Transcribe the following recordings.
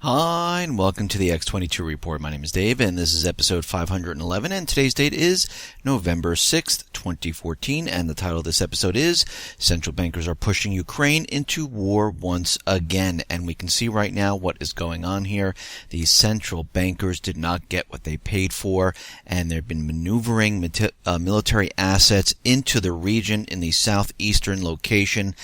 Hi, and welcome to the X22 Report. My name is Dave, and this is episode 511, and today's date is November 6th, 2014, and the title of this episode is Central Bankers Are Pushing Ukraine into War Once Again. And we can see right now what is going on here. These central bankers did not get what they paid for, and they've been maneuvering military assets into the region in the southeastern location,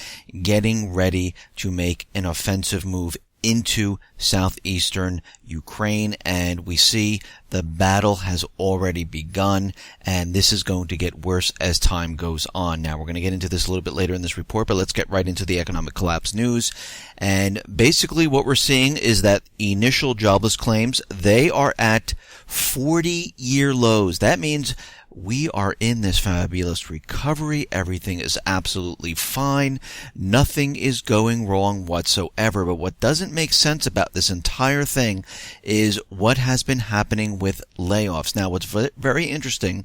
getting ready to make an offensive move into southeastern Ukraine, and we see the battle has already begun, and this is going to get worse as time goes on. Now, we're going to get into this a little bit later in this report, but let's get right into the economic collapse news. And basically what we're seeing is that initial jobless claims, they are at 40-year lows. That means we are in this fabulous recovery. Everything is absolutely fine. Nothing is going wrong whatsoever. But what doesn't make sense about this entire thing is what has been happening with layoffs. Now, what's very interesting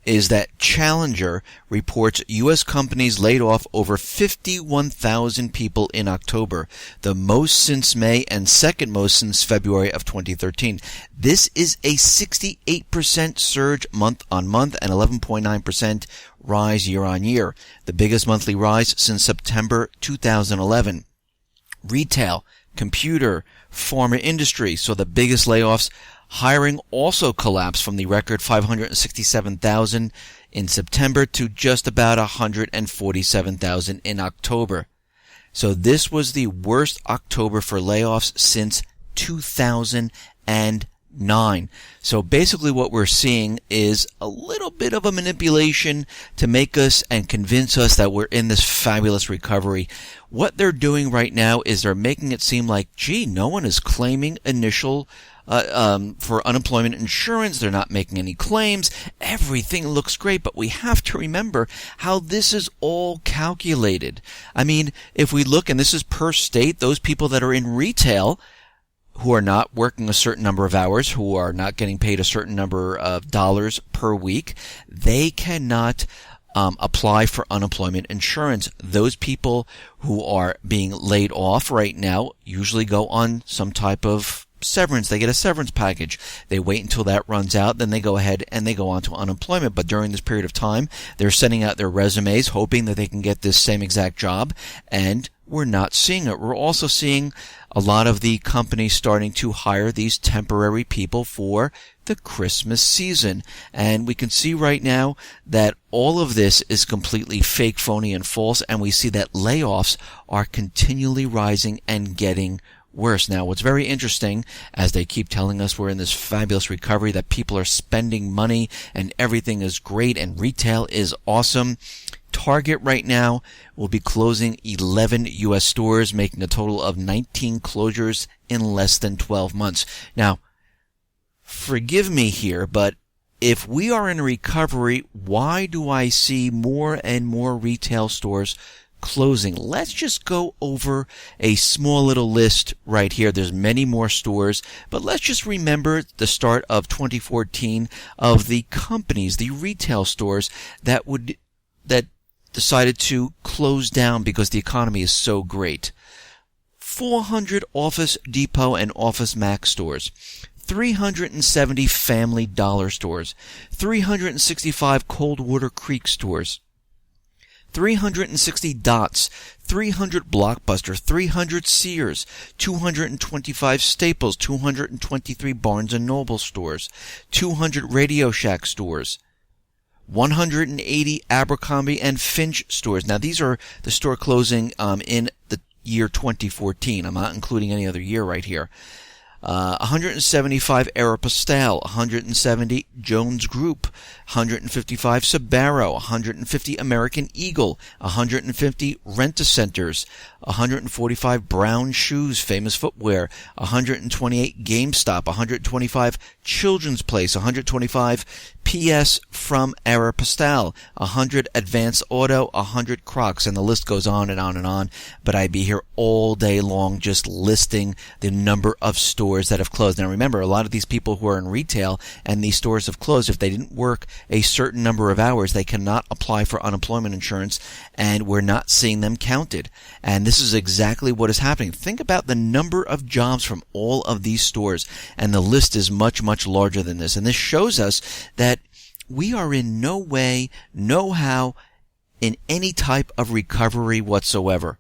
is that Challenger reports U.S. companies laid off over 51,000 people in October, the most since May and second most since February of 2013. This is a 68% surge month-on-month and 11.9% rise year-on-year, the biggest monthly rise since September 2011. Retail, computer, pharma industry saw the biggest layoffs. Hiring also collapsed from the record 567,000 in September to just about 147,000 in October. So this was the worst October for layoffs since 2009. So basically what we're seeing is a little bit of a manipulation to make us and convince us that we're in this fabulous recovery. What they're doing right now is they're making it seem like, gee, no one is claiming initial for unemployment insurance. They're not making any claims. Everything looks great, but we have to remember how this is all calculated. I mean, if we look, and this is per state, those people that are in retail who are not working a certain number of hours, who are not getting paid a certain number of dollars per week, they cannot apply for unemployment insurance. Those people who are being laid off right now usually go on some type of severance. They get a severance package. They wait until that runs out, then they go ahead and they go on to unemployment. But during this period of time, they're sending out their resumes, hoping that they can get this same exact job, and we're not seeing it. We're also seeing a lot of the companies starting to hire these temporary people for the Christmas season. And we can see right now that all of this is completely fake, phony, and false, and we see that layoffs are continually rising and getting worse. Now, what's very interesting, as they keep telling us we're in this fabulous recovery, that people are spending money and everything is great and retail is awesome. Target right now will be closing 11 U.S. stores, making a total of 19 closures in less than 12 months. Now, forgive me here, but if we are in recovery, why do I see more and more retail stores closing? Let's just go over a small little list right here. There's many more stores, but let's just remember the start of 2014 of the companies, the retail stores that decided to close down because the economy is so great. 400 Office Depot and Office Max stores, 370 Family Dollar stores, 365 Coldwater Creek stores, 360 Dots, 300 Blockbuster, 300 Sears, 225 Staples, 223 Barnes & Noble stores, 200 Radio Shack stores, 180 Abercrombie and Finch stores. Now, these are the store closing in the year 2014. I'm not including any other year right here. 175 Aeropostale, 170 Jones Group, 155 Sbarro, 150 American Eagle, 150 Rent-A-Centers, 145 Brown Shoes, Famous Footwear, 128 GameStop, 125 Children's Place, 125 PS from Aeropostale, 100 Advance Auto, 100 Crocs, and the list goes on and on and on. But I'd be here all day long just listing the number of stores stores that have closed. Now remember, a lot of these people who are in retail and these stores have closed, if they didn't work a certain number of hours, they cannot apply for unemployment insurance, and we're not seeing them counted. And this is exactly what is happening. Think about the number of jobs from all of these stores, and the list is much, much larger than this. And this shows us that we are in no way, no how, in any type of recovery whatsoever.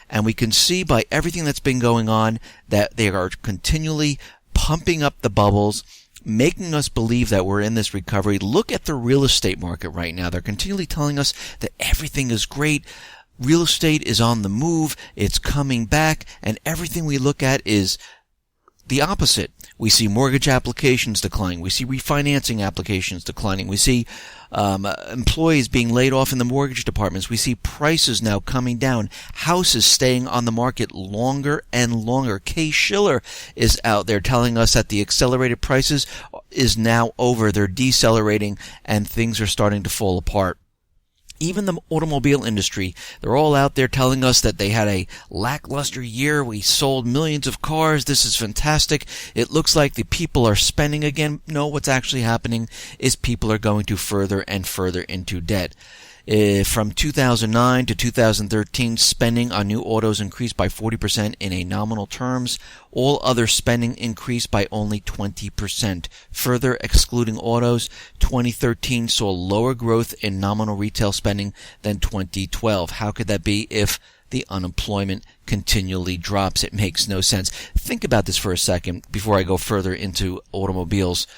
And we can see by everything that's been going on that they are continually pumping up the bubbles, making us believe that we're in this recovery. Look at the real estate market right now. They're continually telling us that everything is great. Real estate is on the move. It's coming back. And everything we look at is the opposite. We see mortgage applications declining. We see refinancing applications declining. We see employees being laid off in the mortgage departments. We see prices now coming down. Houses staying on the market longer and longer. Kay Schiller is out there telling us that the accelerated prices is now over. They're decelerating and things are starting to fall apart. Even the automobile industry, they're all out there telling us that they had a lackluster year. We sold millions of cars. This is fantastic. It looks like the people are spending again. No, what's actually happening is people are going to further and further into debt. From 2009 to 2013, spending on new autos increased by 40% in a nominal terms. All other spending increased by only 20%. Further excluding autos, 2013 saw lower growth in nominal retail spending than 2012. How could that be if the unemployment continually drops? It makes no sense. Think about this for a second before I go further into automobiles.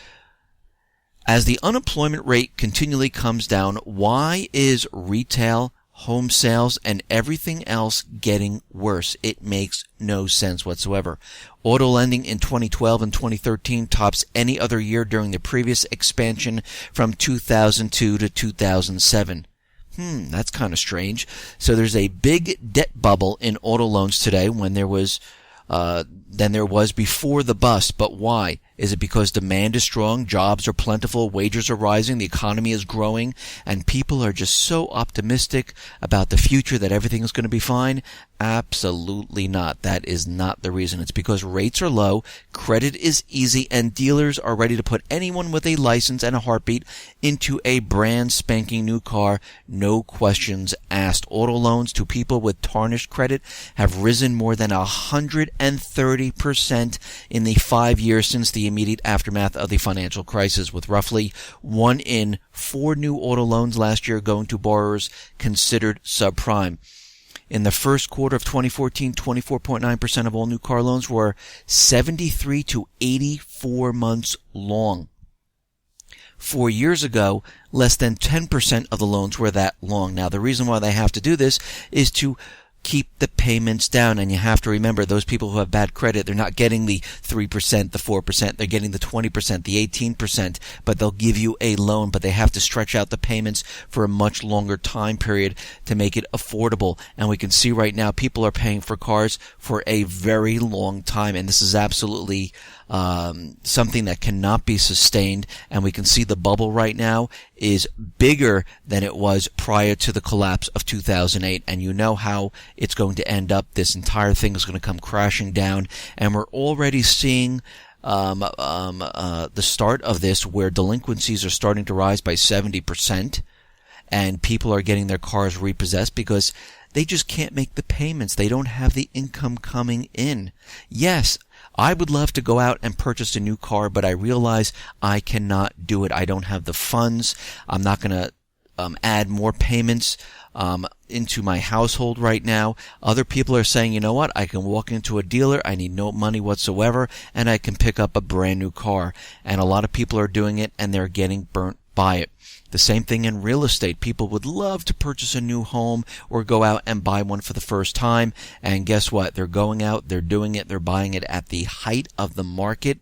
As the unemployment rate continually comes down, why is retail, home sales, and everything else getting worse? It makes no sense whatsoever. Auto lending in 2012 and 2013 tops any other year during the previous expansion from 2002 to 2007. That's kind of strange. So there's a big debt bubble in auto loans today than there was before the bust. But why? Is it because demand is strong, jobs are plentiful, wages are rising, the economy is growing, and people are just so optimistic about the future that everything is going to be fine? Absolutely not. That is not the reason. It's because rates are low, credit is easy, and dealers are ready to put anyone with a license and a heartbeat into a brand spanking new car, no questions asked. Auto loans to people with tarnished credit have risen more than 130% in the 5 years since the immediate aftermath of the financial crisis, with roughly 1 in 4 new auto loans last year going to borrowers considered subprime. In the first quarter of 2014, 24.9% of all new car loans were 73 to 84 months long. 4 years ago, less than 10% of the loans were that long. Now, the reason why they have to do this is to keep the payments down, and you have to remember those people who have bad credit, they're not getting the 3%, the 4%, they're getting the 20%, the 18%, but they'll give you a loan, but they have to stretch out the payments for a much longer time period to make it affordable. And we can see right now people are paying for cars for a very long time, and this is absolutely something that cannot be sustained. And we can see the bubble right now is bigger than it was prior to the collapse of 2008, and you know how it's going to end up. This entire thing is going to come crashing down, and we're already seeing the start of this, where delinquencies are starting to rise by 70%, and people are getting their cars repossessed because they just can't make the payments. They don't have the income coming in. Yes, I would love to go out and purchase a new car, but I realize I cannot do it. I don't have the funds. I'm not going to add more payments into my household right now. Other people are saying, you know what, I can walk into a dealer, I need no money whatsoever, and I can pick up a brand new car. And a lot of people are doing it, and they're getting burnt by it. The same thing in real estate. People would love to purchase a new home or go out and buy one for the first time. And guess what? They're going out, they're doing it, they're buying it at the height of the market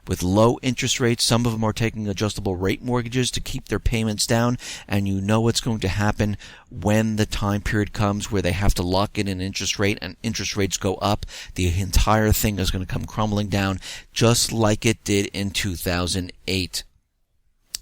with low interest rates. Some of them are taking adjustable rate mortgages to keep their payments down. And you know what's going to happen when the time period comes where they have to lock in an interest rate and interest rates go up. The entire thing is going to come crumbling down just like it did in 2008.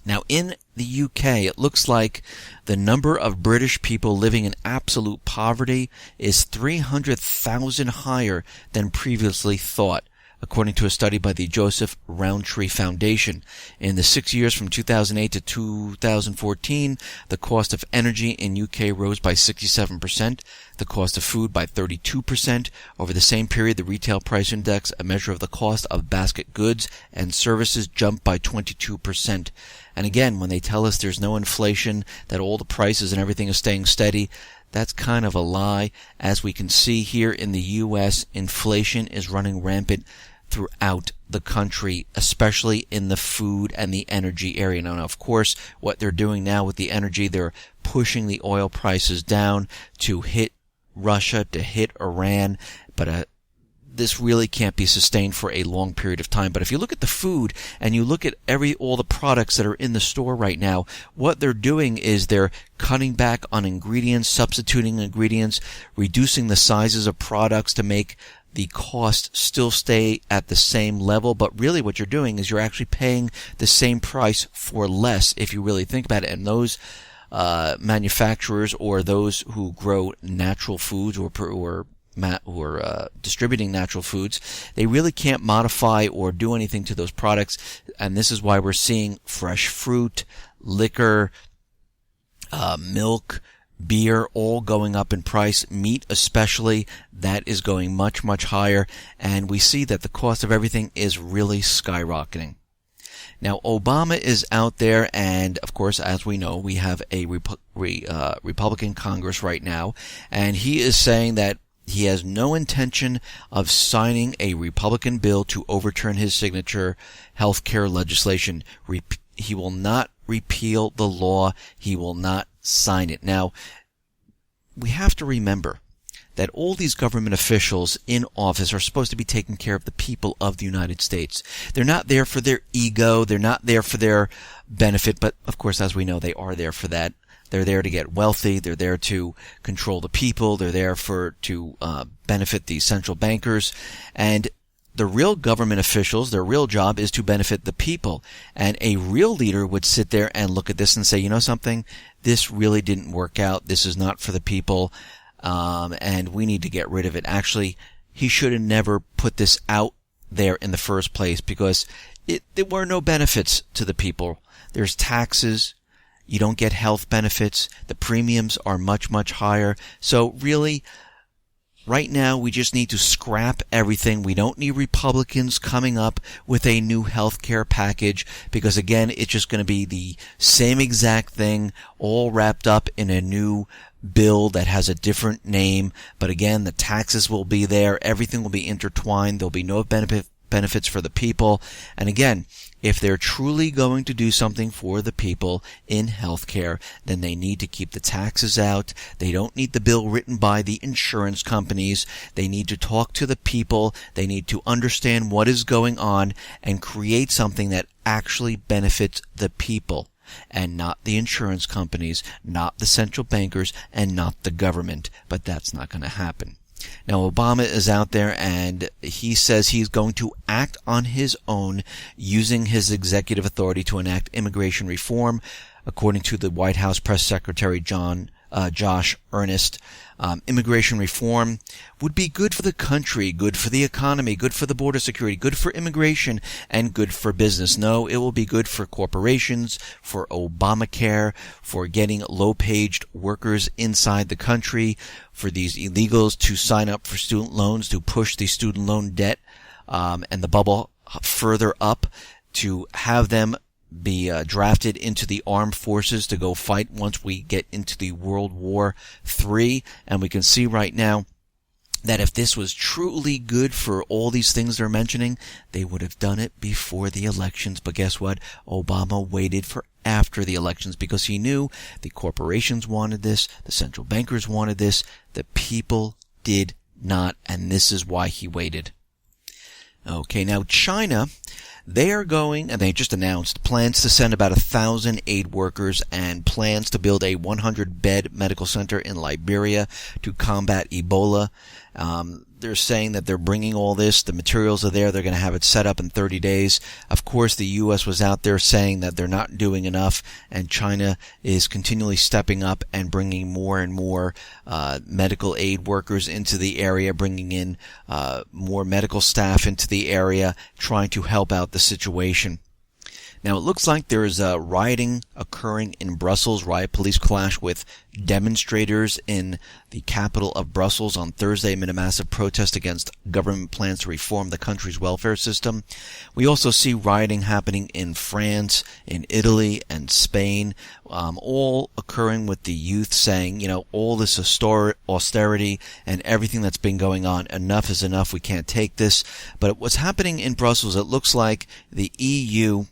Now, in the UK, it looks like the number of British people living in absolute poverty is 300,000 higher than previously thought. according to a study by the Joseph Rowntree Foundation. In the 6 years from 2008 to 2014, the cost of energy in UK rose by 67%, the cost of food by 32%. Over the same period, the retail price index, a measure of the cost of basket goods and services, jumped by 22%. And again, when they tell us there's no inflation, that all the prices and everything is staying steady, that's kind of a lie. As we can see here in the U.S., inflation is running rampant throughout the country, especially in the food and the energy area. Now, of course, what they're doing now with the energy, they're pushing the oil prices down to hit Russia, to hit Iran, but this really can't be sustained for a long period of time. But if you look at the food and you look at all the products that are in the store right now, what they're doing is they're cutting back on ingredients, substituting ingredients, reducing the sizes of products to make the cost still stay at the same level. But really what you're doing is you're actually paying the same price for less, if you really think about it. And those manufacturers or those who grow natural foods or distributing natural foods, they really can't modify or do anything to those products. And this is why we're seeing fresh fruit, liquor, milk, beer, all going up in price. Meat especially, that is going much, much higher. And we see that the cost of everything is really skyrocketing. Now, Obama is out there, and of course, as we know, we have a Republican Congress right now, and he is saying that he has no intention of signing a Republican bill to overturn his signature health care legislation. He will not repeal the law. He will not sign it. Now, we have to remember that all these government officials in office are supposed to be taking care of the people of the United States. They're not there for their ego. They're not there for their benefit. But, of course, as we know, they are there for that. They're there to get wealthy. They're there to control the people. They're there to benefit the central bankers. And the real government officials, their real job is to benefit the people. And a real leader would sit there and look at this and say, you know something? This really didn't work out. This is not for the people. And we need to get rid of it. Actually, he should have never put this out there in the first place, because there were no benefits to the people. There's taxes. You don't get health benefits. The premiums are much, much higher. So really, right now, we just need to scrap everything. We don't need Republicans coming up with a new health care package, because again, it's just going to be the same exact thing, all wrapped up in a new bill that has a different name. But again, the taxes will be there. Everything will be intertwined. There'll be no benefits for the people. And again, if they're truly going to do something for the people in healthcare, then they need to keep the taxes out. They don't need the bill written by the insurance companies. They need to talk to the people. They need to understand what is going on and create something that actually benefits the people, and not the insurance companies, not the central bankers, and not the government. But that's not going to happen. Now, Obama is out there, and he says he's going to act on his own using his executive authority to enact immigration reform, according to the White House Press Secretary Josh Earnest. Immigration reform would be good for the country, good for the economy, good for the border security, good for immigration, and good for business. No, it will be good for corporations, for Obamacare, for getting low-paged workers inside the country, for these illegals to sign up for student loans, to push the student loan debt and the bubble further up, to have them be drafted into the armed forces to go fight once we get into the World War III. And we can see right now that if this was truly good for all these things they're mentioning, they would have done it before the elections. But guess what? Obama waited for after the elections, because he knew the corporations wanted this, the central bankers wanted this, the people did not, and this is why he waited. Okay, now China, they are going, and they just announced plans to send about 1,000 aid workers and plans to build a 100-bed medical center in Liberia to combat Ebola. they're saying that they're bringing all this. The materials are there. They're going to have it set up in 30 days. Of course, the U.S. was out there saying that they're not doing enough, and China is continually stepping up and bringing more and more medical aid workers into the area, bringing in more medical staff into the area, trying to help out the situation. Now, it looks like there is rioting occurring in Brussels. Riot police clash with demonstrators in the capital of Brussels on Thursday amid a massive protest against government plans to reform the country's welfare system. We also see rioting happening in France, in Italy, and Spain, all occurring with the youth saying, all this austerity and everything that's been going on, enough is enough, we can't take this. But what's happening in Brussels, it looks like the EU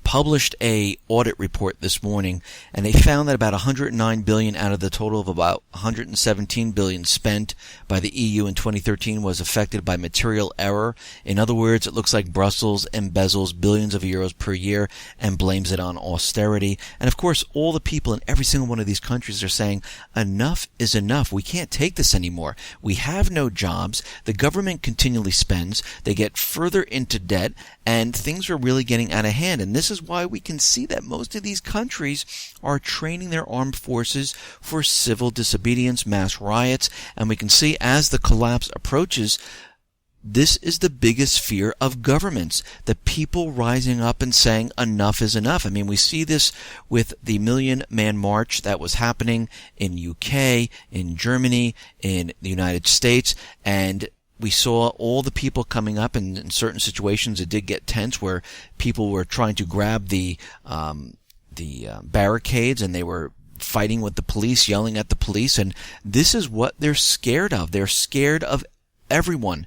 published a audit report this morning, and they found that about 109 billion out of the total of about 117 billion spent by the EU in 2013 was affected by material error. In other words, it looks like Brussels embezzles billions of euros per year and blames it on austerity. And of course, all the people in every single one of these countries are saying, enough is enough. We can't take this anymore. We have no jobs. The government continually spends. They get further into debt, and things are really getting out of hand. And this is why we can see that most of these countries are training their armed forces for civil disobedience, mass riots, and we can see as the collapse approaches, this is the biggest fear of governments, the people rising up and saying enough is enough. I mean, we see this with the Million Man March that was happening in UK, in Germany, in the United States, and we saw all the people coming up, and in certain situations it did get tense where people were trying to grab the barricades, and they were fighting with the police, yelling at the police, and this is what they're scared of. They're scared of everyone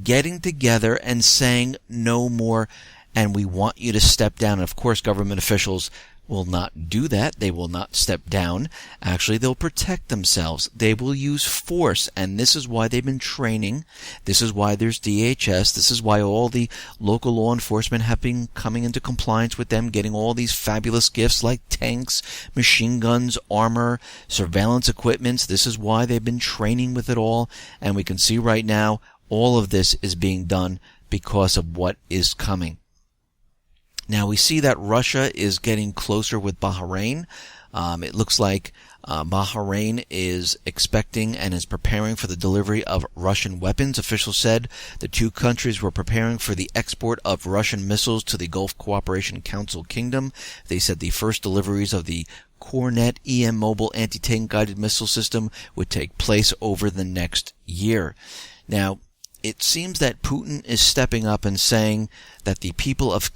getting together and saying no more, and we want you to step down. And of course, government officials will not do that. They will not step down. Actually, they'll protect themselves. They will use force, and this is why they've been training. This is why there's DHS. This is why all the local law enforcement have been coming into compliance with them, getting all these fabulous gifts like tanks, machine guns, armor, surveillance equipments. This is why they've been training with it all, and we can see right now all of this is being done because of what is coming. Now, we see that Russia is getting closer with Bahrain. It looks like Bahrain is expecting and is preparing for the delivery of Russian weapons. Officials said the two countries were preparing for the export of Russian missiles to the Gulf Cooperation Council Kingdom. They said the first deliveries of the Cornet EM mobile anti-tank guided missile system would take place over the next year. Now, it seems that Putin is stepping up and saying that the people of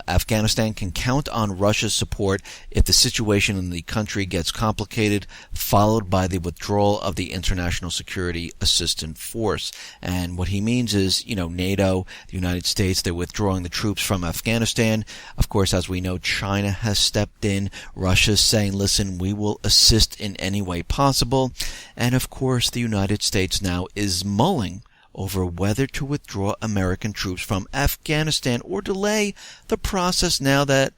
Afghanistan can count on Russia's support if the situation in the country gets complicated, followed by the withdrawal of the International Security Assistance Force. And what he means is, NATO, the United States, they're withdrawing the troops from Afghanistan. Of course, as we know, China has stepped in. Russia's saying, listen, we will assist in any way possible. And of course, the United States now is mulling over whether to withdraw American troops from Afghanistan or delay the process now that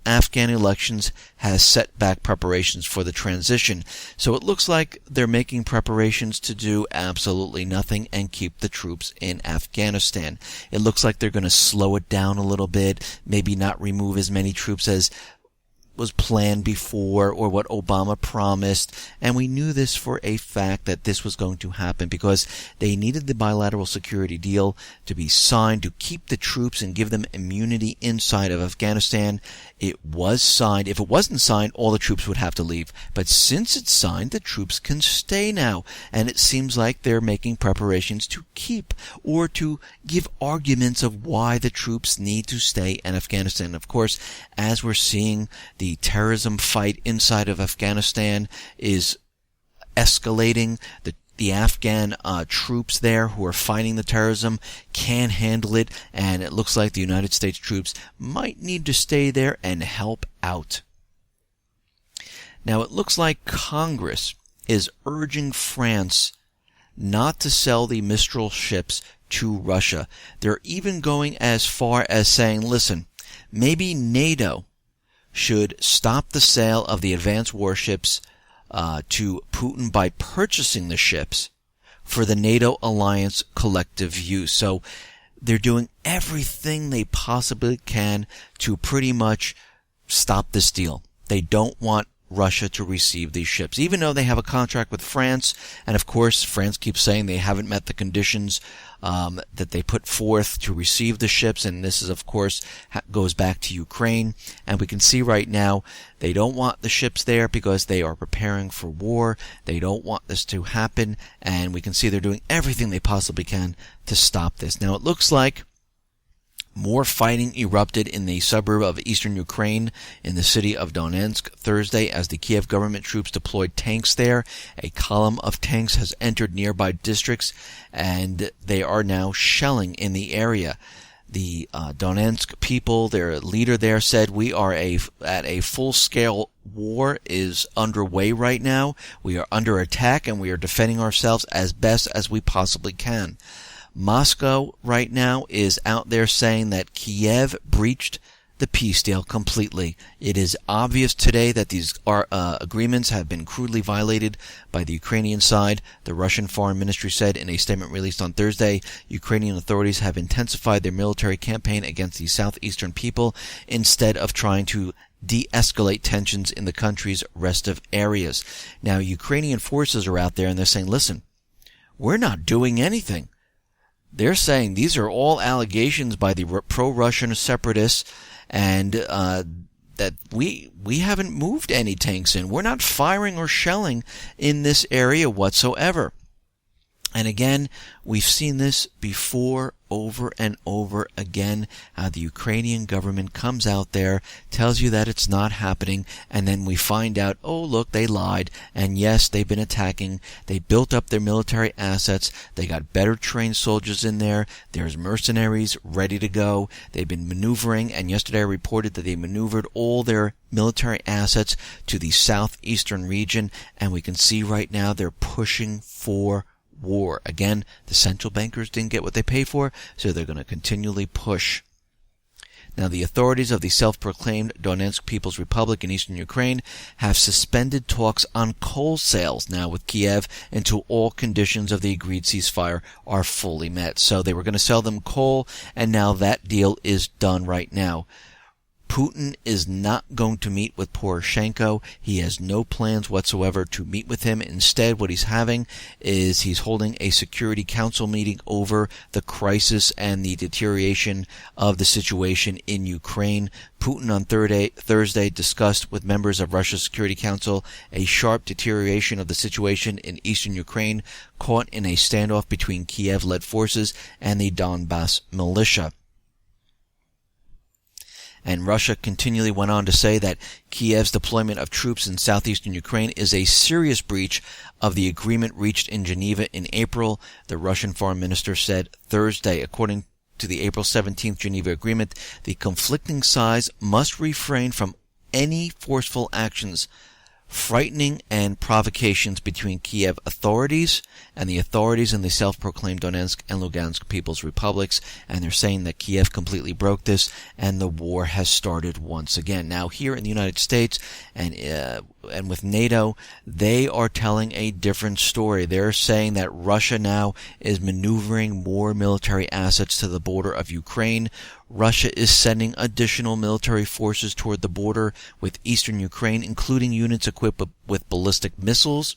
Afghan elections has set back preparations for the transition. So it looks like they're making preparations to do absolutely nothing and keep the troops in Afghanistan. It looks like they're going to slow it down a little bit, maybe not remove as many troops as was planned before or what Obama promised, and we knew this for a fact that this was going to happen because they needed the bilateral security deal to be signed to keep the troops and give them immunity inside of Afghanistan. It was signed. If it wasn't signed, all the troops would have to leave. But since it's signed, the troops can stay now, and it seems like they're making preparations to keep or to give arguments of why the troops need to stay in Afghanistan. Of course, as we're seeing, the terrorism fight inside of Afghanistan is escalating. The Afghan troops there who are fighting the terrorism can't handle it, and it looks like the United States troops might need to stay there and help out. Now, it looks like Congress is urging France not to sell the Mistral ships to Russia. They're even going as far as saying, listen, maybe NATO should stop the sale of the advanced warships to Putin by purchasing the ships for the NATO alliance collective use. So they're doing everything they possibly can to pretty much stop this deal. They don't want Russia to receive these ships, even though they have a contract with France. And of course, France keeps saying they haven't met the conditions that they put forth to receive the ships. And this is, of course, goes back to Ukraine. And we can see right now they don't want the ships there because they are preparing for war. They don't want this to happen. And we can see they're doing everything they possibly can to stop this. Now, it looks like more fighting erupted in the suburb of eastern Ukraine in the city of Donetsk Thursday as the Kiev government troops deployed tanks there. A column of tanks has entered nearby districts and they are now shelling in the area. The Donetsk people, their leader there said, we are at a full-scale war is underway right now. We are under attack and we are defending ourselves as best as we possibly can. Moscow right now is out there saying that Kiev breached the peace deal completely. It is obvious today that these agreements have been crudely violated by the Ukrainian side. The Russian Foreign Ministry said in a statement released on Thursday, Ukrainian authorities have intensified their military campaign against the southeastern people instead of trying to de-escalate tensions in the country's restive areas. Now, Ukrainian forces are out there and they're saying, listen, we're not doing anything. They're saying these are all allegations by the pro-Russian separatists and that we haven't moved any tanks in. We're not firing or shelling in this area whatsoever. And again, we've seen this before over and over again, how the Ukrainian government comes out there, tells you that it's not happening, and then we find out, oh, look, they lied, and yes, they've been attacking. They built up their military assets. They got better trained soldiers in there. There's mercenaries ready to go. They've been maneuvering, and yesterday I reported that they maneuvered all their military assets to the southeastern region, and we can see right now they're pushing for war. Again, the central bankers didn't get what they pay for, so they're going to continually push. Now, the authorities of the self-proclaimed Donetsk People's Republic in eastern Ukraine have suspended talks on coal sales now with Kiev until all conditions of the agreed ceasefire are fully met. So they were going to sell them coal, and now that deal is done right now. Putin is not going to meet with Poroshenko. He has no plans whatsoever to meet with him. Instead, what he's having is he's holding a Security Council meeting over the crisis and the deterioration of the situation in Ukraine. Putin on Thursday discussed with members of Russia's Security Council a sharp deterioration of the situation in eastern Ukraine, caught in a standoff between Kiev-led forces and the Donbass militia. And Russia continually went on to say that Kiev's deployment of troops in southeastern Ukraine is a serious breach of the agreement reached in Geneva in April, the Russian foreign minister said Thursday. According to the April 17th Geneva Agreement, the conflicting sides must refrain from any forceful actions, frightening and provocations between Kiev authorities and the authorities in the self-proclaimed Donetsk and Lugansk People's Republics, and they're saying that Kiev completely broke this and the war has started once again. Now, here in the United States and with NATO, they are telling a different story. They're saying that Russia now is maneuvering more military assets to the border of Ukraine. Russia is sending additional military forces toward the border with eastern Ukraine, including units equipped with ballistic missiles,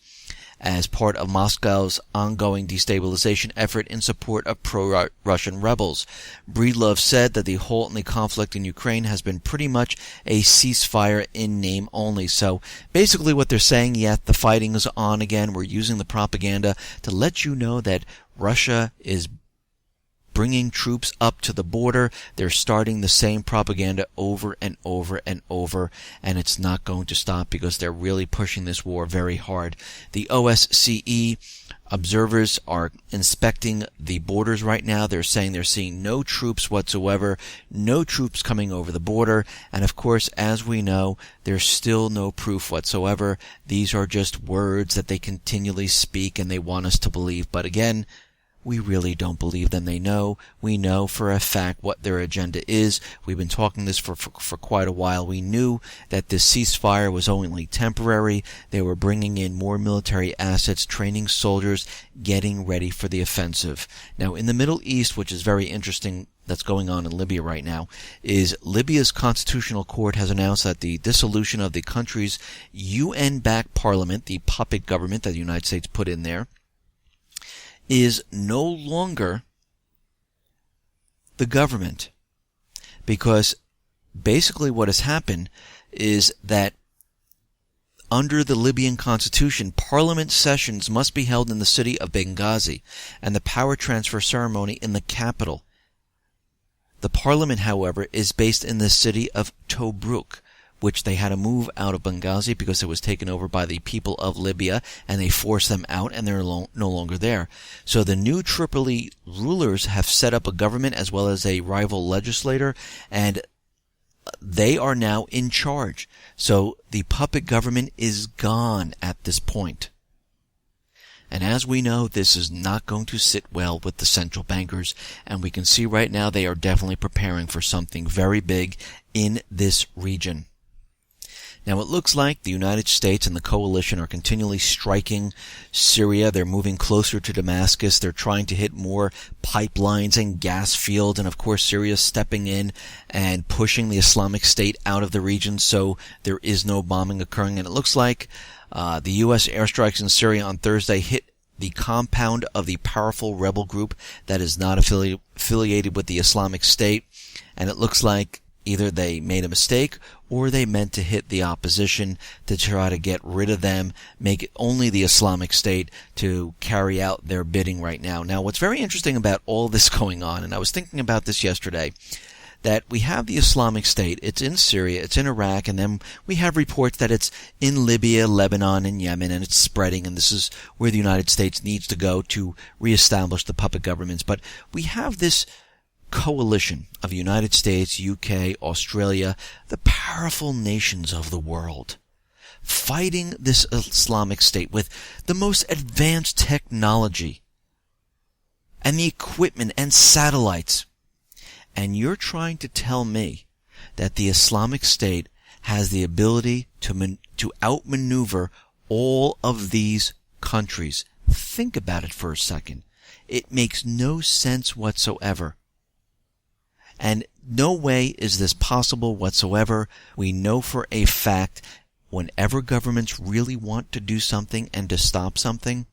as part of Moscow's ongoing destabilization effort in support of pro-Russian rebels. Breedlove said that the halt in the conflict in Ukraine has been pretty much a ceasefire in name only. So basically what they're saying, yet the fighting is on again. We're using the propaganda to let you know that Russia is bringing troops up to the border. They're starting the same propaganda over and over and over, and it's not going to stop because they're really pushing this war very hard. The OSCE observers are inspecting the borders right now. They're saying they're seeing no troops whatsoever, no troops coming over the border, and of course, as we know, there's still no proof whatsoever. These are just words that they continually speak and they want us to believe. But again, we really don't believe them. We know for a fact what their agenda is. We've been talking this for quite a while. We knew that this ceasefire was only temporary. They were bringing in more military assets, training soldiers, getting ready for the offensive. Now, in the Middle East, which is very interesting, that's going on in Libya right now, is Libya's constitutional court has announced that the dissolution of the country's UN-backed parliament, the puppet government that the United States put in there, is no longer the government. Because basically what has happened is that under the Libyan constitution, parliament sessions must be held in the city of Benghazi and the power transfer ceremony in the capital. The parliament, however, is based in the city of Tobruk, which they had to move out of Benghazi because it was taken over by the people of Libya, and they forced them out, and they're no longer there. So the new Tripoli rulers have set up a government as well as a rival legislator, and they are now in charge. So the puppet government is gone at this point. And as we know, this is not going to sit well with the central bankers, and we can see right now they are definitely preparing for something very big in this region. Now, it looks like the United States and the coalition are continually striking Syria. They're moving closer to Damascus. They're trying to hit more pipelines and gas fields, and of course Syria's stepping in and pushing the Islamic State out of the region so there is no bombing occurring. And it looks like the U.S. airstrikes in Syria on Thursday hit the compound of the powerful rebel group that is not affiliated with the Islamic State, and it looks like either they made a mistake or they meant to hit the opposition to try to get rid of them, make it only the Islamic State to carry out their bidding right now. Now, what's very interesting about all this going on, and I was thinking about this yesterday, that we have the Islamic State, it's in Syria, it's in Iraq, and then we have reports that it's in Libya, Lebanon, and Yemen, and it's spreading, and this is where the United States needs to go to reestablish the puppet governments. But we have this coalition of the United States, UK, Australia, the powerful nations of the world, fighting this Islamic State with the most advanced technology and the equipment and satellites. And you're trying to tell me that the Islamic State has the ability to outmaneuver all of these countries. Think about it for a second. It makes no sense whatsoever. And no way is this possible whatsoever. We know for a fact whenever governments really want to do something and to stop something,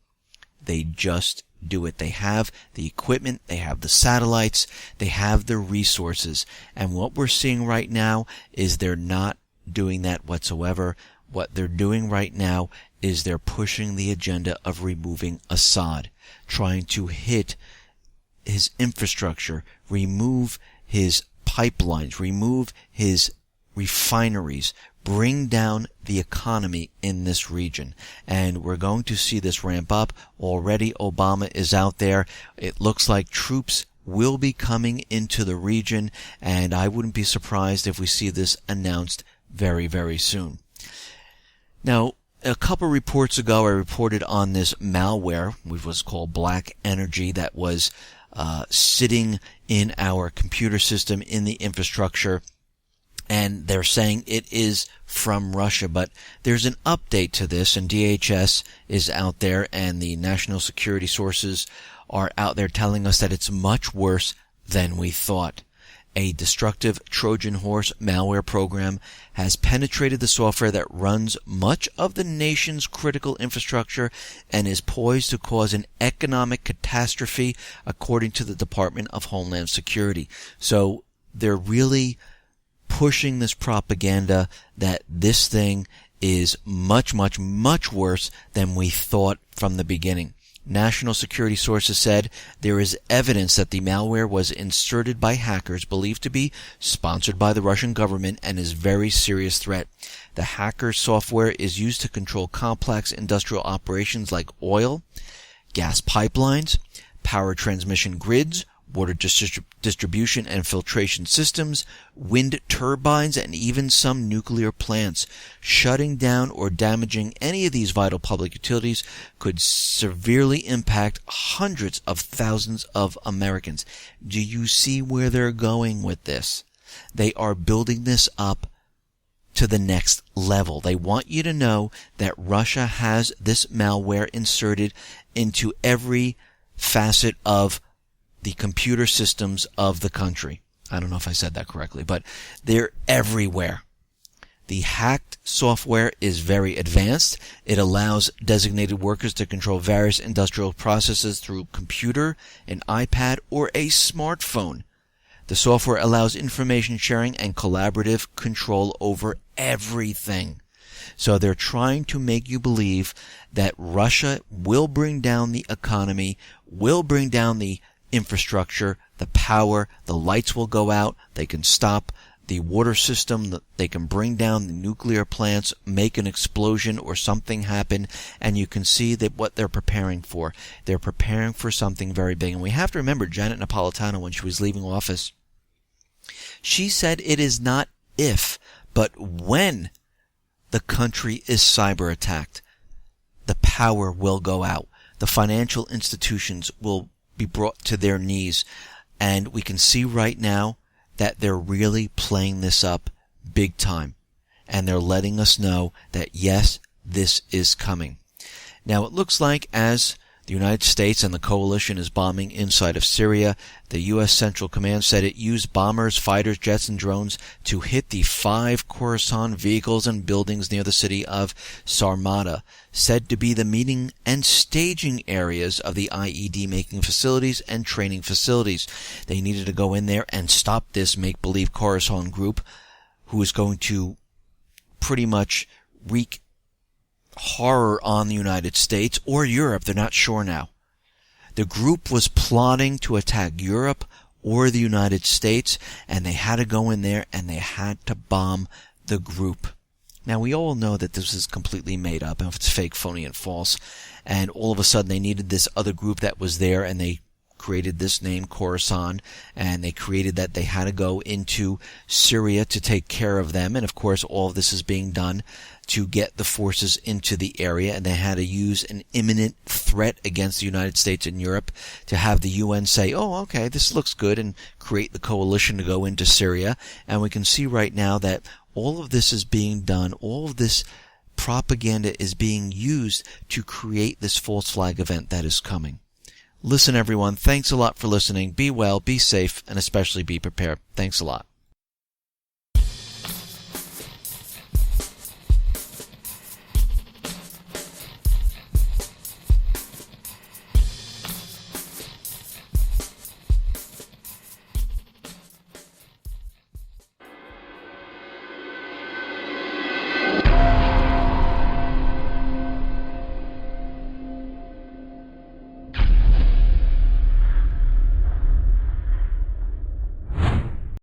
they just do it. They have the equipment, they have the satellites, they have the resources. And what we're seeing right now is they're not doing that whatsoever. What they're doing right now is they're pushing the agenda of removing Assad, trying to hit his infrastructure, remove his pipelines, remove his refineries, bring down the economy in this region. And we're going to see this ramp up. Already Obama is out there. It looks like troops will be coming into the region, and I wouldn't be surprised if we see this announced very, very soon. Now, a couple reports ago, I reported on this malware, which was called Black Energy, that was sitting in our computer system, in the infrastructure, and they're saying it is from Russia. But there's an update to this, and DHS is out there, and the national security sources are out there telling us that it's much worse than we thought. A destructive Trojan horse malware program has penetrated the software that runs much of the nation's critical infrastructure and is poised to cause an economic catastrophe, according to the Department of Homeland Security. So they're really pushing this propaganda that this thing is much, much, much worse than we thought from the beginning. National security sources said there is evidence that the malware was inserted by hackers believed to be sponsored by the Russian government and is a very serious threat. The hacker software is used to control complex industrial operations like oil, gas pipelines, power transmission grids, water distribution and filtration systems, wind turbines, and even some nuclear plants. Shutting down or damaging any of these vital public utilities could severely impact hundreds of thousands of Americans. Do you see where they're going with this? They are building this up to the next level. They want you to know that Russia has this malware inserted into every facet of the computer systems of the country. I don't know if I said that correctly, but they're everywhere. The hacked software is very advanced. It allows designated workers to control various industrial processes through computer, an iPad, or a smartphone. The software allows information sharing and collaborative control over everything. So they're trying to make you believe that Russia will bring down the economy, will bring down the infrastructure, the power, the lights will go out, they can stop the water system, they can bring down the nuclear plants, make an explosion or something happen, and you can see that what they're preparing for. They're preparing for something very big. And we have to remember Janet Napolitano, when she was leaving office, she said it is not if, but when the country is cyber attacked, the power will go out. The financial institutions will be brought to their knees. And we can see right now that they're really playing this up big time. And they're letting us know that, yes, this is coming. Now, it looks like as the United States and the coalition is bombing inside of Syria, the U.S. Central Command said it used bombers, fighters, jets, and drones to hit the 5 Khorasan vehicles and buildings near the city of Sarmada, said to be the meeting and staging areas of the IED-making facilities and training facilities. They needed to go in there and stop this make-believe Khorasan group who is going to pretty much wreak horror on the United States or Europe. They're not sure now. The group was plotting to attack Europe or the United States, and they had to go in there and they had to bomb the group. Now, we all know that this is completely made up, and it's fake, phony, and false, and all of a sudden they needed this other group that was there, and they created this name Khorasan, and they created that they had to go into Syria to take care of them. And of course all of this is being done to get the forces into the area, and they had to use an imminent threat against the United States and Europe to have the UN say, oh, okay, this looks good, and create the coalition to go into Syria. And we can see right now that all of this is being done, all of this propaganda is being used to create this false flag event that is coming. Listen, everyone, thanks a lot for listening. Be well, be safe, and especially be prepared. Thanks a lot.